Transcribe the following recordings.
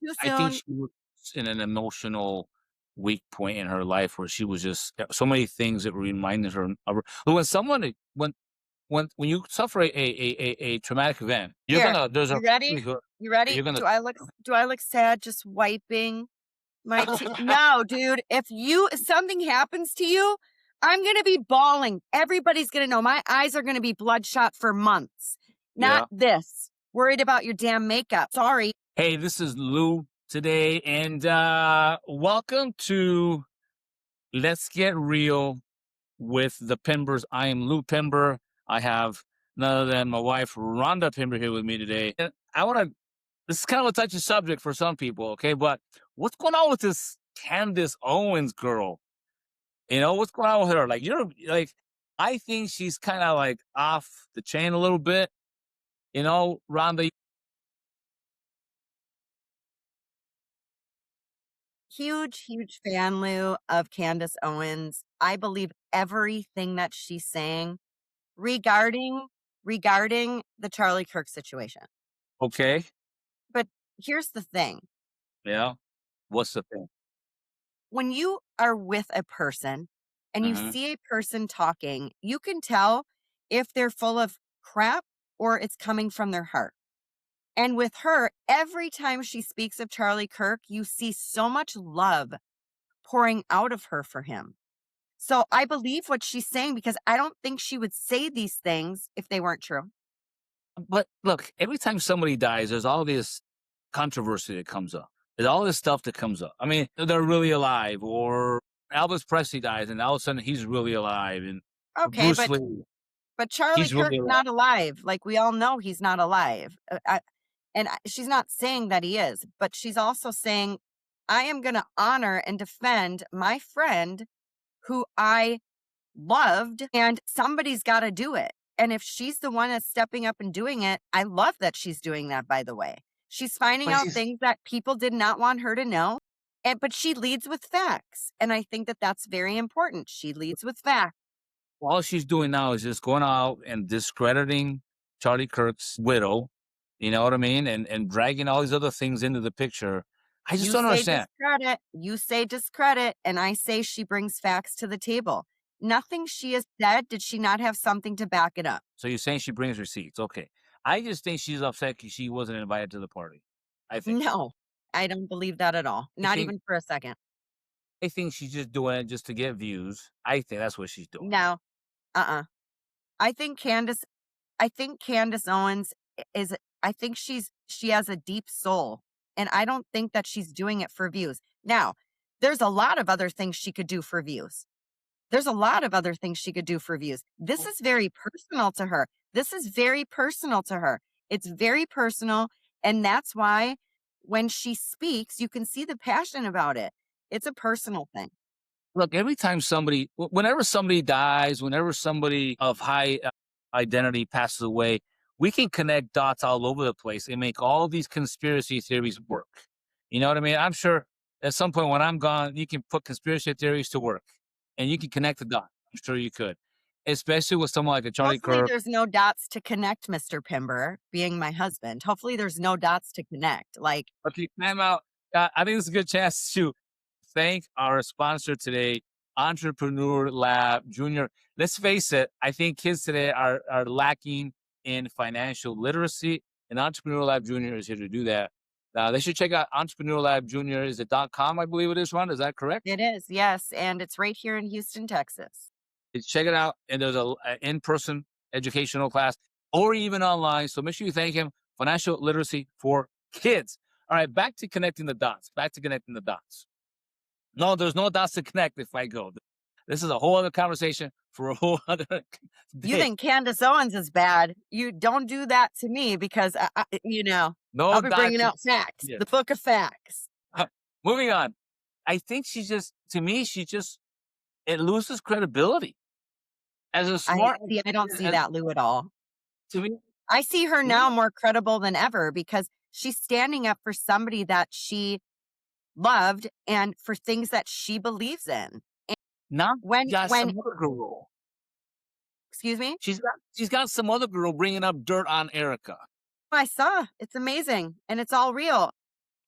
too I think soon. she was in an emotional weak point in her life where she was just so many things that reminded her of her. But when someone when you suffer a traumatic event, you're Here, gonna there's a you ready? likelihood You that ready? you're gonna Do I look sad just wiping my no, dude. If something happens to you, I'm gonna be bawling. Everybody's gonna know. My eyes are gonna be bloodshot for months. Not yeah. this. Worried about your damn makeup. Sorry. Hey, this is Lou today, and welcome to Let's Get Real with the Pimbers. I am Lou Pimber. I have none other than my wife, Rhonda Pimber, here with me today. And I want to, this is kind of a touchy subject for some people, okay? But what's going on with this Candace Owens girl? What's going on with her? Like, I think she's kind of like off the chain a little bit. Rhonda, Huge, huge fan, Lou, of Candace Owens. I believe everything that she's saying regarding regarding the Charlie Kirk situation. okay? But here's the thing. Yeah. What's the thing? When you are with a person and you Hmm. see a person talking, you can tell if they're full of crap or it's coming from their heart. And with her, every time she speaks of Charlie Kirk, you see so much love pouring out of her for him. So I believe what she's saying because I don't think she would say these things if they weren't true. But look, every time somebody dies, there's all this controversy that comes up. There's all this stuff that comes up. I mean, they're really alive, or Elvis Presley dies, and all of a sudden he's really alive, and Okay, Bruce but Lee, but Charlie he's really Kirk's alive. not alive. Like we all know he's not alive. She's not saying that he is, but she's also saying I am going to honor and defend my friend who I loved, and somebody's got to do it. And if she's the one that's stepping up and doing it, I love that she's doing that, by the way. She's finding But out she's things that people did not want her to know. But she leads with facts. And I think that that's very important. She leads with facts. all she's doing now is just going out and discrediting Charlie Kirk's widow. You know what I mean? And dragging all these other things into the picture. I just don't understand. You say discredit, and I say she brings facts to the table. Nothing she has said did she not have something to back it up. So you're saying she brings receipts? Okay. I just think she's upset because she wasn't invited to the party. I think. No, I don't believe that at all. I Not think even for a second. I think she's just doing it just to get views. I think that's what she's doing. No, uh-uh. I think Candace I think Candace Owens is I think she has a deep soul, and I don't think that she's doing it for views. Now, there's a lot of other things she could do for views. There's a lot of other things she could do for views. This is very personal to her. This is very personal to her. It's very personal, and that's why when she speaks, you can see the passion about it. It's a personal thing. Look, every time whenever somebody dies, whenever somebody of high identity passes away, we can connect dots all over the place and make all these conspiracy theories work. You know what I mean? I'm sure at some point when I'm gone, you can put conspiracy theories to work and you can connect the dots. I'm sure you could, especially with someone like a Charlie Hopefully, Kirk. there's no dots to connect, Mr. Pimber, being my husband. Hopefully, there's no dots to connect. Like, Okay, time out. I think it's a good chance to thank our sponsor today, Entrepreneur Lab Junior. Let's face it, I think kids today are lacking in financial literacy, and Entrepreneur Lab Junior is here to do that. They should check out Entrepreneur Lab Junior. Is it .com? I believe it is, Ron. Is that correct? it is, yes, and it's right here in Houston, Texas. Check it out. And there's a in-person educational class or even online. So make sure you thank him. Financial literacy for kids. All right, back to connecting the dots. Back to connecting the dots. No, there's no dots to connect if I go. This is a whole other conversation for a whole other You day. think Candace Owens is bad. You don't do that to me because, No I'll be dots. bringing out facts, Yeah. the book of facts. Moving on. I think to me, it loses credibility as a smart, I don't see as, that, Lou, at all. to me. I see her Yeah. now more credible than ever because she's standing up for somebody that she loved and for things that she believes in. Now, When got when some other girl. Excuse me? She's got some other girl bringing up dirt on Erica. I saw. It's amazing and it's all real.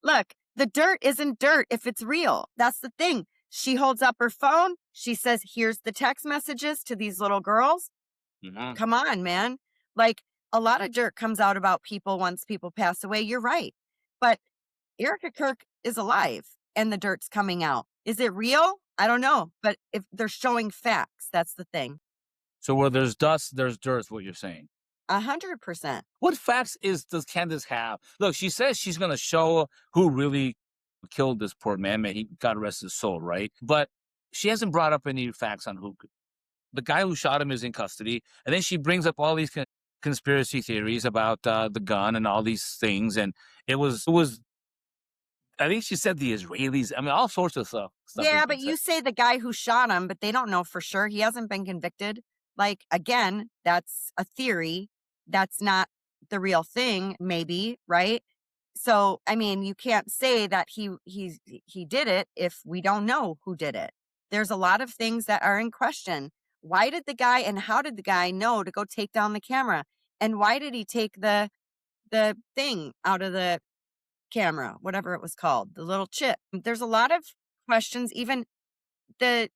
Look, The dirt isn't dirt if it's real. That's the thing. She holds up her phone. She says, here's the text messages to these little girls. Mhm. Come on, man. Like, a lot of dirt comes out about people once people pass away. You're right. But Erica Kirk is alive and the dirt's coming out. Is it real? I don't know. But if they're showing facts, that's the thing. So where there's dust, there's dirt, is what you're saying. 100%. What facts does Candace have? Look, she says she's gonna show who really killed this poor man. May he God rest his soul, right? But she hasn't brought up any facts on who the guy who shot him is in custody, and then she brings up all these conspiracy theories about the gun and all these things, and it was. I think she said the Israelis. I mean, all sorts of stuff has Yeah, been but said. you say the guy who shot him, but they don't know for sure. He hasn't been convicted. Like, again, that's a theory. That's not the real thing, maybe, right? So, I mean, you can't say that he did it if we don't know who did it. There's a lot of things that are in question. Why did the guy and how did the guy know to go take down the camera? And why did he take the thing out of the camera, whatever it was called, the little chip? There's a lot of questions, even the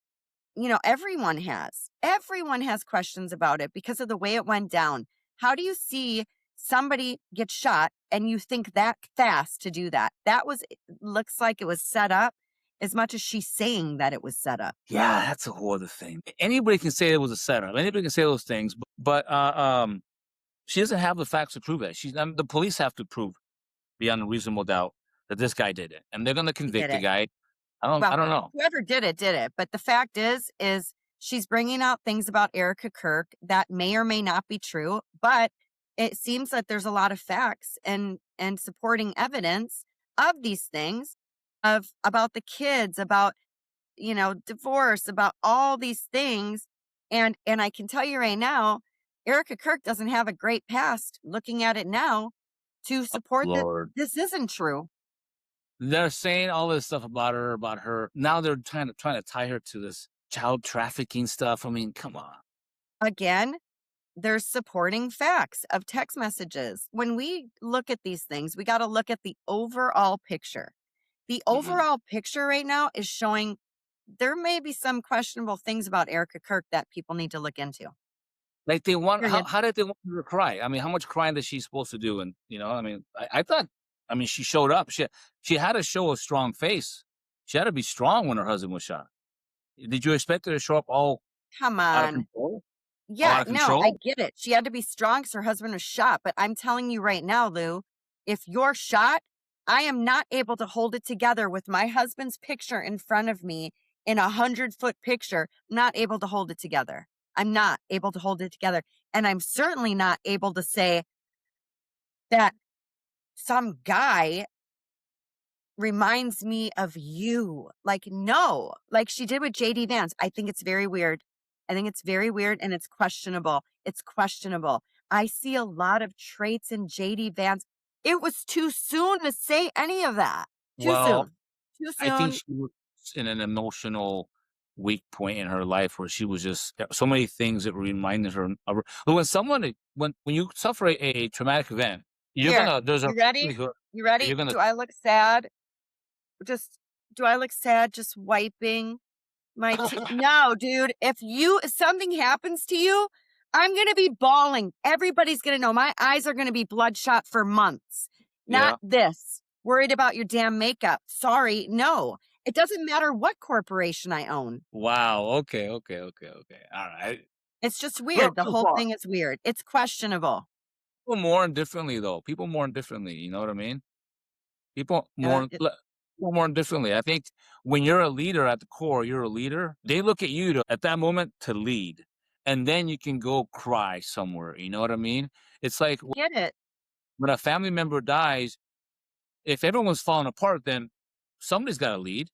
everyone has questions about it because of the way it went down. How do you see somebody get shot and you think that fast to do that? That was looks like it was set up as much as she's saying that it was set up. Yeah, that's a whole other thing. Anybody can say it was a setup. Anybody can say those things, but she doesn't have the facts to prove that. The police have to prove beyond a reasonable doubt that this guy did it, and they're going to He convict did the it. guy. I Well, don't know. whoever did it. But the fact is she's bringing out things about Erica Kirk that may or may not be true, but it seems that there's a lot of facts and supporting evidence of these things of about the kids, about divorce, about all these things. And I can tell you right now, Erica Kirk doesn't have a great past looking at it now to support that Lord, this isn't true. they're saying all this stuff about her. Now they're trying to tie her to this child trafficking stuff. I mean, come on. Again, there's supporting facts of text messages. When we look at these things, we got to look at the overall picture. The Mhm. overall picture right now is showing there may be some questionable things about Erica Kirk that people need to look into. Like they want Period. how did they want her to cry? I mean, how much crying is she supposed to do? And I mean, I thought, I mean, she showed up. She had to show a strong face. She had to be strong when her husband was shot. Did you expect her to show up all Come out of on. control? All out Yeah, of no, I control? get it. She had to be strong because her husband was shot. But I'm telling you right now, Lou, if you're shot, I am not able to hold it together with my husband's picture in front of me in 100-foot picture. Not able to hold it together. I'm not able to hold it together. And I'm certainly not able to say that some guy reminds me of you. Like, no, like she did with JD Vance. I think it's very weird. I think it's very weird and it's questionable. It's questionable. I see a lot of traits in JD Vance. It was too soon to say any of that. Too Well, soon. Too I think soon. she was in an emotional weak point in her life where she was just so many things that reminded her of her. But when you suffer a traumatic event, Here, there's a you ready? likelihood You that ready? you're gonna. Do I look sad? Just do I look sad just wiping my no, dude, if something happens to you, I'm gonna be bawling. Everybody's gonna know. My eyes are gonna be bloodshot for months. Not Yeah. this. Worried about your damn makeup. Sorry, no. It doesn't matter what corporation I own. Wow. Okay. Okay. Okay. Okay. All right. It's just Little weird. The too whole far. thing is weird. It's questionable. People mourn differently, though. People mourn differently. You know what I mean? People Uh, mourn. it, People mourn differently. I think when you're a leader at the core, you're a leader. They look at you at that moment to lead, and then you can go cry somewhere. You know what I mean? It's like get it. when a family member dies. If everyone's falling apart, then somebody's got to lead.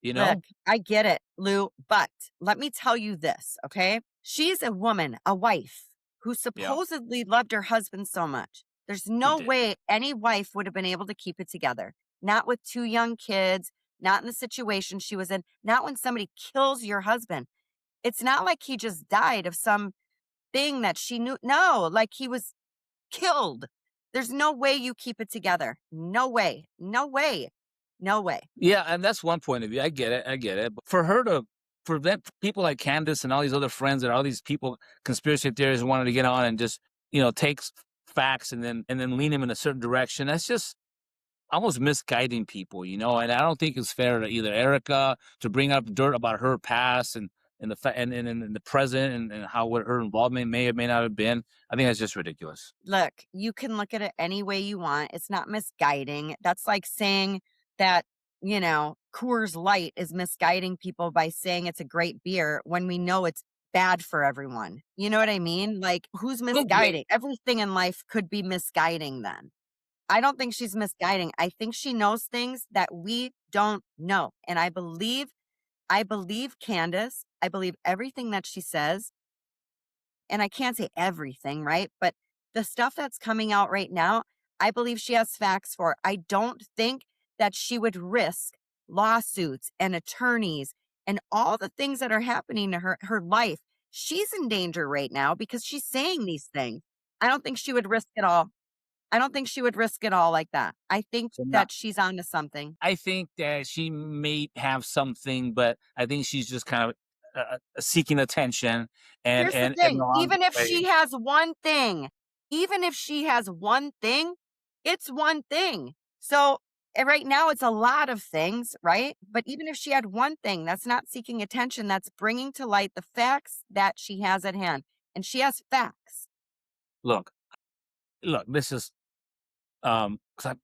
You Look, know? I get it, Lou, but let me tell you this, okay? She's a woman, a wife, who Yeah. supposedly loved her husband so much. There's Who no did? way any wife would have been able to keep it together. Not with two young kids, not in the situation she was in, not when somebody kills your husband. It's not like he just died of some thing that she knew. No, like he was killed. There's no way you keep it together. No way. No way. No way. Yeah, and that's one point of view. I get it. I get it. But for her to, for them, people like Candace and all these other friends and all these people, conspiracy theorists wanted to get on and just, take facts and then lean them in a certain direction. That's just almost misguiding people, and I don't think it's fair to either Erica to bring up dirt about her past and and the present and how what her involvement may or may not have been. I think that's just ridiculous. Look, you can look at it any way you want. It's not misguiding. That's like saying that, Coors Light is misguiding people by saying it's a great beer when we know it's bad for everyone. You know what I mean? Like, who's Okay. misguiding? Everything in life could be misguiding then. I don't think she's misguiding. I think she knows things that we don't know. And I believe Candace. I believe everything that she says. And I can't say everything, right? But the stuff that's coming out right now, I believe she has facts for. I don't think that she would risk lawsuits and attorneys and all the things that are happening to her life. She's in danger right now because she's saying these things. I don't think she would risk it all. I don't think she would risk it all like that. I think So now that she's onto something. I think that she may have something, but I think she's just kind of seeking attention Here's the and thing, along the even if she way. has one thing, even if she has one thing, it's one thing. So, right now it's a lot of things, right? But even if she had one thing, that's not seeking attention, that's bringing to light the facts that she has at hand, and she has facts. Look, look, this is 'cause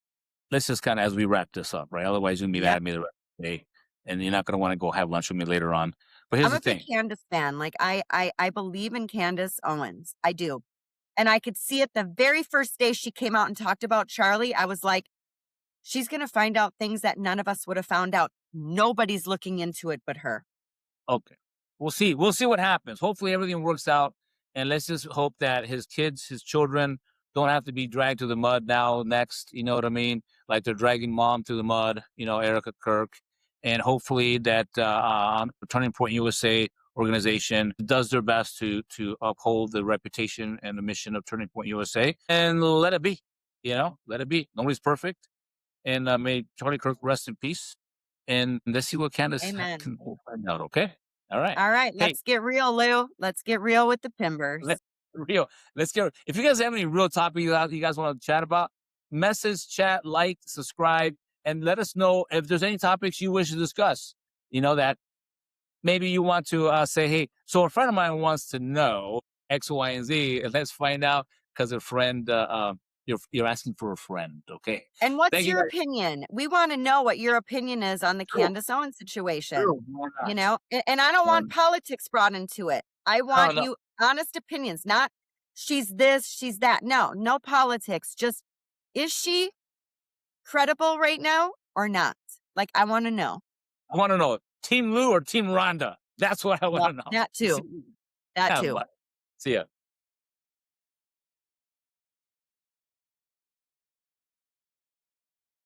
let's just kind of as we wrap this up, right? Otherwise, you're gonna be mad Yep. at me the rest of the day, and you're not gonna want to go have lunch with me later on. But here's I'm the a big thing. Candace fan, like, I believe in Candace Owens, I do, and I could see it the very first day she came out and talked about Charlie, I was like, she's gonna find out things that none of us would have found out. Nobody's looking into it but her. Okay. We'll see. We'll see what happens. Hopefully everything works out. And let's just hope that his kids, his children, don't have to be dragged to the mud now next. You know what I mean? Like they're dragging mom through the mud, Erica Kirk. And hopefully that Turning Point USA organization does their best to uphold the reputation and the mission of Turning Point USA and let it be. Let it be. Nobody's perfect. And may Charlie Kirk rest in peace. And let's see what Candace Amen. can we'll find out. Okay. All right. All right, Hey, let's get real, Lou. Let's get real with the Pimbers. let, real. Let's get. If you guys have any real topic you guys want to chat about, message, chat, like, subscribe, and let us know if there's any topics you wish to discuss. That maybe you want to say, hey, so a friend of mine wants to know X, Y, and Z, and let's find out because a friend, you're asking for a friend. Okay. And what's Thank you your guys. opinion? We wanna know what your opinion is on the True. Candace Owens True. situation, Why not? And I don't want Um, politics brought into it. I no, want no. you honest opinions, not she's this, she's that. No, no politics. Just is she credible right now or not? Like, I wanna know. I want to know Team Lou or Team Rhonda. That's what I want Well, to know. that too. That Yeah, too. bye. See ya.